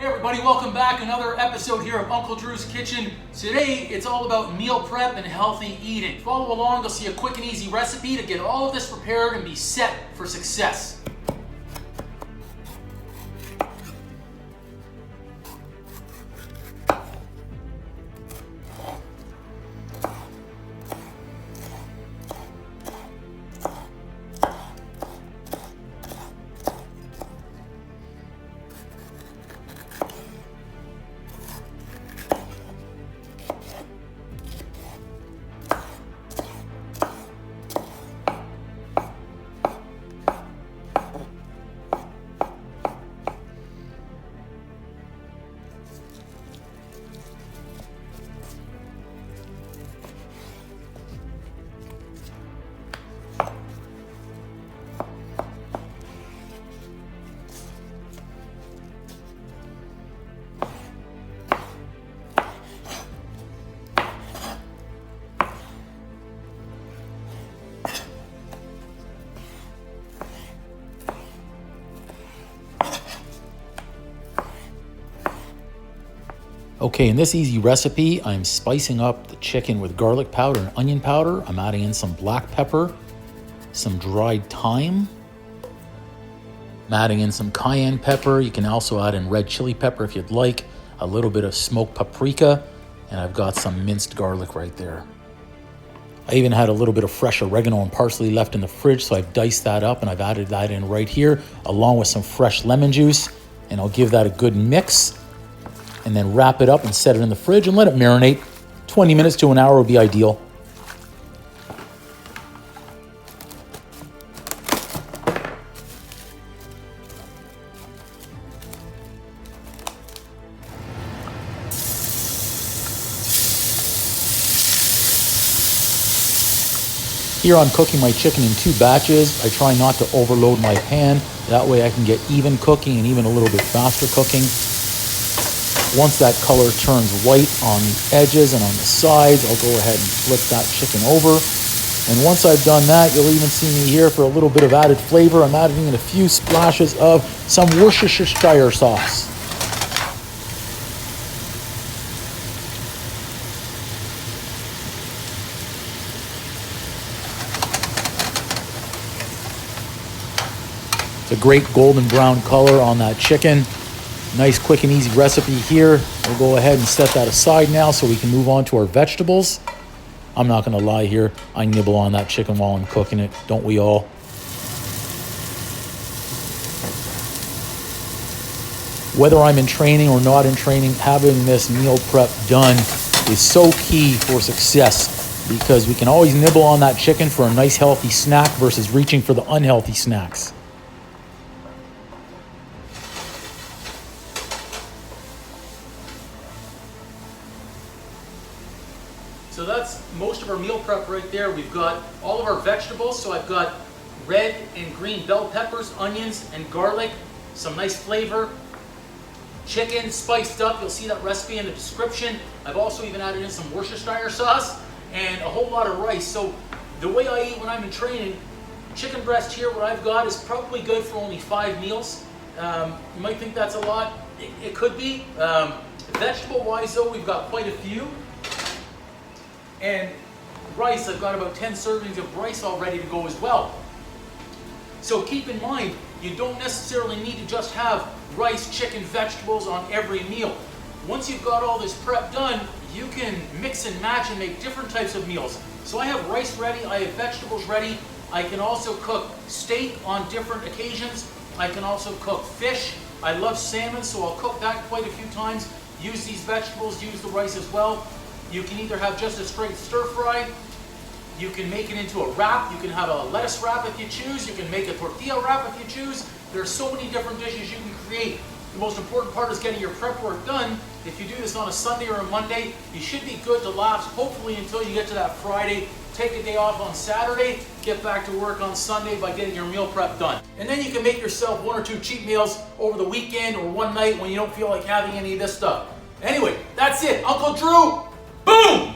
Hey everybody, welcome back. Another episode here of Uncle Drew's Kitchen. Today, it's all about meal prep and healthy eating. Follow along, you'll see a quick and easy recipe to get all of this prepared and be set for success. Okay, in this easy recipe, I'm spicing up the chicken with garlic powder and onion powder. I'm adding in some black pepper, some dried thyme. I'm adding in some cayenne pepper. You can also add in red chili pepper if you'd like, a little bit of smoked paprika, and I've got some minced garlic right there. I even had a little bit of fresh oregano and parsley left in the fridge, so I've diced that up and I've added that in right here, along with some fresh lemon juice, and I'll give that a good mix. And then wrap it up and set it in the fridge and let it marinate. 20 minutes to an hour would be ideal. Here I'm cooking my chicken in 2 batches. I try not to overload my pan. That way I can get even cooking and even a little bit faster cooking. Once that color turns white on the edges and on the sides, I'll go ahead and flip that chicken over. And once I've done that, you'll even see me here for a little bit of added flavor. I'm adding in a few splashes of some Worcestershire sauce. It's a great golden brown color on that chicken. Nice, quick, and easy recipe here. We'll go ahead and set that aside now so we can move on to our vegetables. I'm not gonna lie here, I nibble on that chicken while I'm cooking it, don't we all? Whether I'm in training or not in training, having this meal prep done is so key for success because we can always nibble on that chicken for a nice healthy snack versus reaching for the unhealthy snacks. So that's most of our meal prep right there. We've got all of our vegetables. So I've got red and green bell peppers, onions, and garlic. Some nice flavor. Chicken spiced up. You'll see that recipe in the description. I've also even added in some Worcestershire sauce and a whole lot of rice. So the way I eat when I'm in training, chicken breast here, what I've got is probably good for only 5 meals. You might think that's a lot. It could be. Vegetable-wise though, we've got quite a few. And rice, I've got about 10 servings of rice all ready to go as well. So keep in mind, you don't necessarily need to just have rice, chicken, vegetables on every meal. Once you've got all this prep done, you can mix and match and make different types of meals. So I have rice ready, I have vegetables ready. I can also cook steak on different occasions. I can also cook fish. I love salmon, so I'll cook that quite a few times. Use these vegetables, use the rice as well. You can either have just a straight stir fry, you can make it into a wrap, you can have a lettuce wrap if you choose, you can make a tortilla wrap if you choose. There are so many different dishes you can create. The most important part is getting your prep work done. If you do this on a Sunday or a Monday, you should be good to last hopefully until you get to that Friday. Take a day off on Saturday, get back to work on Sunday by getting your meal prep done. And then you can make yourself 1 or 2 cheat meals over the weekend or one night when you don't feel like having any of this stuff. Anyway, that's it. Uncle Drew, boom!